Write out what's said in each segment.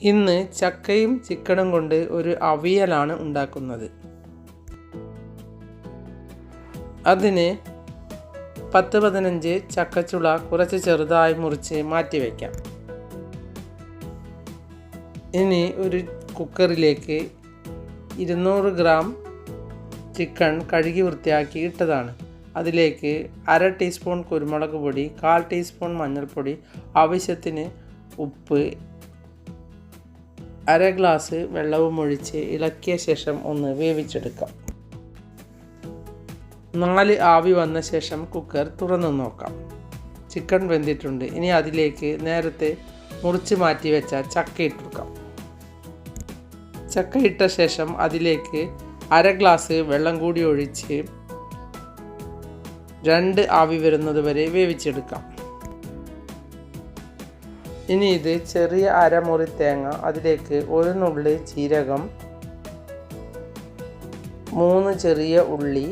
ഇന്ന് ചക്കയും ചിക്കനും കൊണ്ട് ഒരു അവിയലാണ് ഉണ്ടാക്കുന്നത്. അതിന് 10-15 ചക്കച്ചുള കുറച്ച് ചെറുതായി മുറിച്ച് മാറ്റി വയ്ക്കാം. ഇനി ഒരു കുക്കറിലേക്ക് 200 ഗ്രാം ചിക്കൻ കഴുകി വൃത്തിയാക്കി ഇട്ടതാണ്. അതിലേക്ക് 1/2 ടീസ്പൂൺ കുരുമുളക് പൊടി, 1/4 ടീസ്പൂൺ മഞ്ഞൾപ്പൊടി, ആവശ്യത്തിന് ഉപ്പ്, 1/2 ഗ്ലാസ് വെള്ളവും ഒഴിച്ച് ഇളക്കിയ ശേഷം ഒന്ന് വേവിച്ചെടുക്കാം. 4 ആവി വന്ന ശേഷം കുക്കർ തുറന്നു നോക്കാം. ചിക്കൻ വെന്തിട്ടുണ്ട്. ഇനി അതിലേക്ക് നേരത്തെ മുറിച്ച് മാറ്റി വെച്ച ചക്ക ഇട്ടുകൊടുക്കാം. ചക്ക ഇട്ട ശേഷം അതിലേക്ക് 1/2 ഗ്ലാസ് വെള്ളം കൂടി ഒഴിച്ച് 2 ആവി വരുന്നത് വരെ വേവിച്ചെടുക്കാം. ഇനി ഇത് ചെറിയ അരമുറി തേങ്ങ, അതിലേക്ക് 1 നുള്ളി ജീരകം, 3 ചെറിയ ഉള്ളി,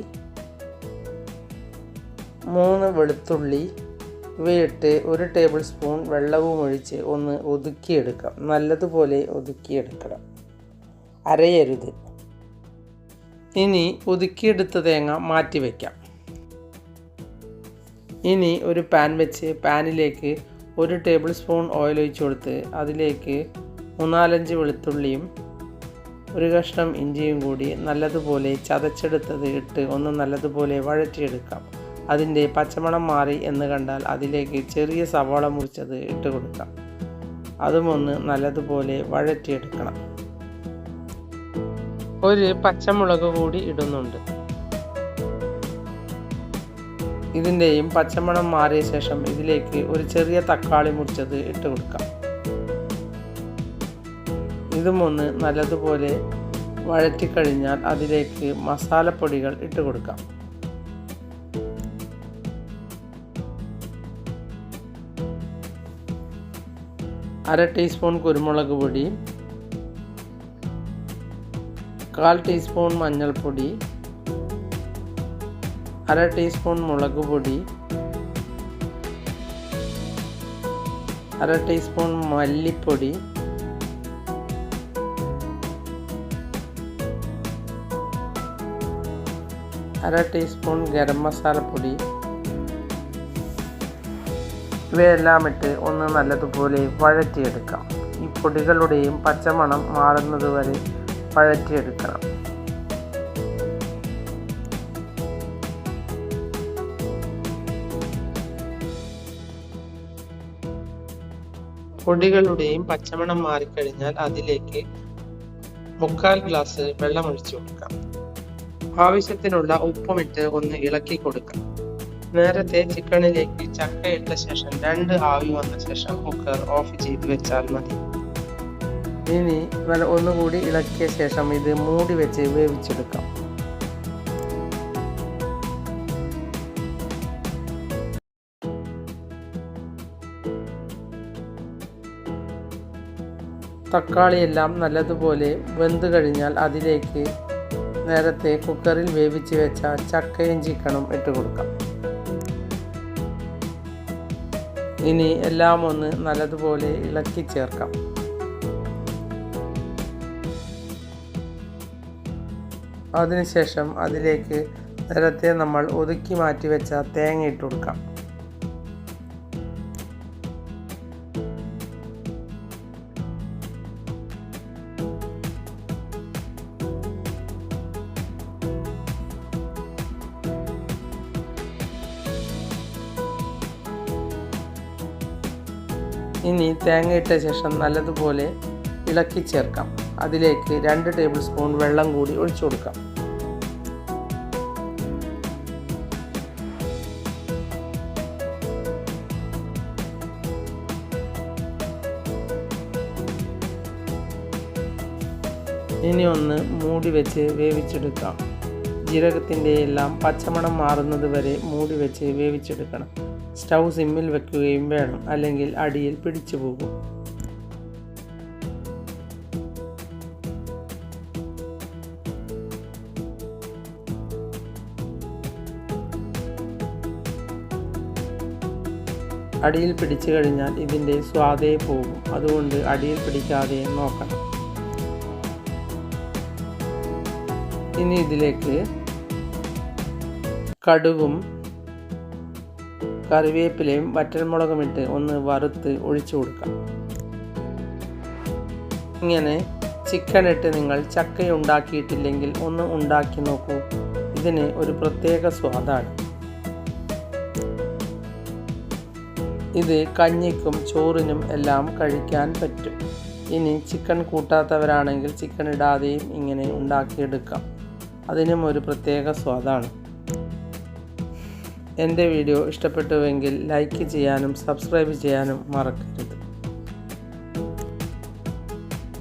3 വെളുത്തുള്ളി ഇവയിട്ട് 1 ടേബിൾ സ്പൂൺ വെള്ളവും ഒഴിച്ച് ഒന്ന് ഒതുക്കിയെടുക്കാം. നല്ലതുപോലെ ഒതുക്കിയെടുക്കണം, അരയരുത്. ഇനി ഒതുക്കിയെടുത്ത തേങ്ങ മാറ്റി വയ്ക്കാം. ഇനി ഒരു പാൻ വെച്ച് പാനിലേക്ക് 1 ടേബിൾ സ്പൂൺ ഓയിൽ ഒഴിച്ച് കൊടുത്ത് അതിലേക്ക് 3-4 വെളുത്തുള്ളിയും 1 കഷ്ണം ഇഞ്ചിയും കൂടി നല്ലതുപോലെ ചതച്ചെടുത്തത് ഇട്ട് ഒന്ന് നല്ലതുപോലെ വഴറ്റിയെടുക്കാം. അതിൻ്റെ പച്ചമണം മാറി എന്ന് കണ്ടാൽ അതിലേക്ക് ചെറിയ സവാള മുറിച്ചത് ഇട്ട് കൊടുക്കാം. അതും ഒന്ന് നല്ലതുപോലെ വഴറ്റിയെടുക്കണം. 1 പച്ചമുളക് കൂടി ഇടുന്നുണ്ട്. ഇതിൻ്റെയും പച്ചമണം മാറിയ ശേഷം ഇതിലേക്ക് ഒരു ചെറിയ തക്കാളി മുറിച്ചത് ഇട്ട് കൊടുക്കാം. ഇതും ഒന്ന് നല്ലതുപോലെ വഴറ്റിക്കഴിഞ്ഞാൽ അതിലേക്ക് മസാലപ്പൊടികൾ ഇട്ട് കൊടുക്കാം. അര ടീസ്പൂൺ കുരുമുളക് പൊടി, 1/4 ടീസ്പൂൺ മഞ്ഞൾപ്പൊടി, 1/2 ടീസ്പൂൺ മുളക് പൊടി, 1/2 ടീസ്പൂൺ മല്ലിപ്പൊടി, 1/2 ടീസ്പൂൺ ഗരം മസാലപ്പൊടി ഇവയെല്ലാം ഇട്ട് ഒന്ന് നല്ലതുപോലെ വഴറ്റിയെടുക്കാം. ഈ പൊടികളുടെയും പച്ചമണം മാറുന്നതുവരെ വഴറ്റിയെടുക്കണം. പൊടികളുടെയും പച്ചമണം മാറിക്കഴിഞ്ഞാൽ അതിലേക്ക് 3/4 ഗ്ലാസ് വെള്ളം ഒഴിച്ചു കൊടുക്കാം. ആവശ്യത്തിനുള്ള ഉപ്പുമിട്ട് ഒന്ന് ഇളക്കി കൊടുക്കാം. നേരത്തെ ചിക്കനിലേക്ക് ചക്ക ഇട്ട ശേഷം 2 ആവി വന്ന ശേഷം കുക്കർ ഓഫ് ചെയ്ത് വെച്ചാൽ മതി. ഇനി ഒന്നുകൂടി ഇളക്കിയ ശേഷം ഇത് മൂടി വെച്ച് വേവിച്ചെടുക്കാം. തക്കാളിയെല്ലാം നല്ലതുപോലെ വെന്ത് കഴിഞ്ഞാൽ അതിലേക്ക് നേരത്തെ കുക്കറിൽ വേവിച്ച് വെച്ച ചക്കയും ചിക്കനും ഇട്ട് കൊടുക്കാം. ഇനി എല്ലാം ഒന്ന് നല്ലതുപോലെ ഇളക്കി ചേർക്കാം. അതിനുശേഷം അതിലേക്ക് നേരത്തെ നമ്മൾ ഒതുക്കി മാറ്റി വെച്ച തേങ്ങ ഇട്ട് കൊടുക്കാം. ഇനി തേങ്ങ ഇട്ട ശേഷം നല്ലതുപോലെ ഇളക്കി ചേർക്കാം. അതിലേക്ക് 2 ടേബിൾ സ്പൂൺ വെള്ളം കൂടി ഒഴിച്ചു കൊടുക്കാം. ഇനി ഒന്ന് മൂടി വെച്ച് വേവിച്ചെടുക്കാം. ജീരകത്തിൻ്റെ എല്ലാം പച്ചമണം മാറുന്നത് വരെ മൂടി വെച്ച് വേവിച്ചെടുക്കണം. സ്റ്റൗ സിമ്മിൽ വെക്കുകയും വേണം, അല്ലെങ്കിൽ അടിയിൽ പിടിച്ചു പോകും. അടിയിൽ പിടിച്ചു കഴിഞ്ഞാൽ ഇതിൻ്റെ സ്വാദേ പോകും. അതുകൊണ്ട് അടിയിൽ പിടിക്കാതെ നോക്കണം. ഇനി ഇതിലേക്ക് കടുകും കറിവേപ്പിലയും വറ്റൽമുളകും ഇട്ട് ഒന്ന് വറുത്ത് ഒഴിച്ചു കൊടുക്കാം. ഇങ്ങനെ ചിക്കൻ ഇട്ട് നിങ്ങൾ ചക്ക ഉണ്ടാക്കിയിട്ടില്ലെങ്കിൽ ഒന്ന് ഉണ്ടാക്കി നോക്കൂ. ഇതിന് ഒരു പ്രത്യേക സ്വാദാണ്. ഇത് കഞ്ഞിക്കും ചോറിനും എല്ലാം കഴിക്കാൻ പറ്റും. ഇനി ചിക്കൻ കൂട്ടാത്തവരാണെങ്കിൽ ചിക്കൻ ഇടാതെയും ഇങ്ങനെ ഉണ്ടാക്കിയെടുക്കാം. അതിനും ഒരു പ്രത്യേക സ്വാദാണ്. എൻ്റെ വീഡിയോ ഇഷ്ടപ്പെട്ടുവെങ്കിൽ ലൈക്ക് ചെയ്യാനും സബ്സ്ക്രൈബ് ചെയ്യാനും മറക്കരുത്.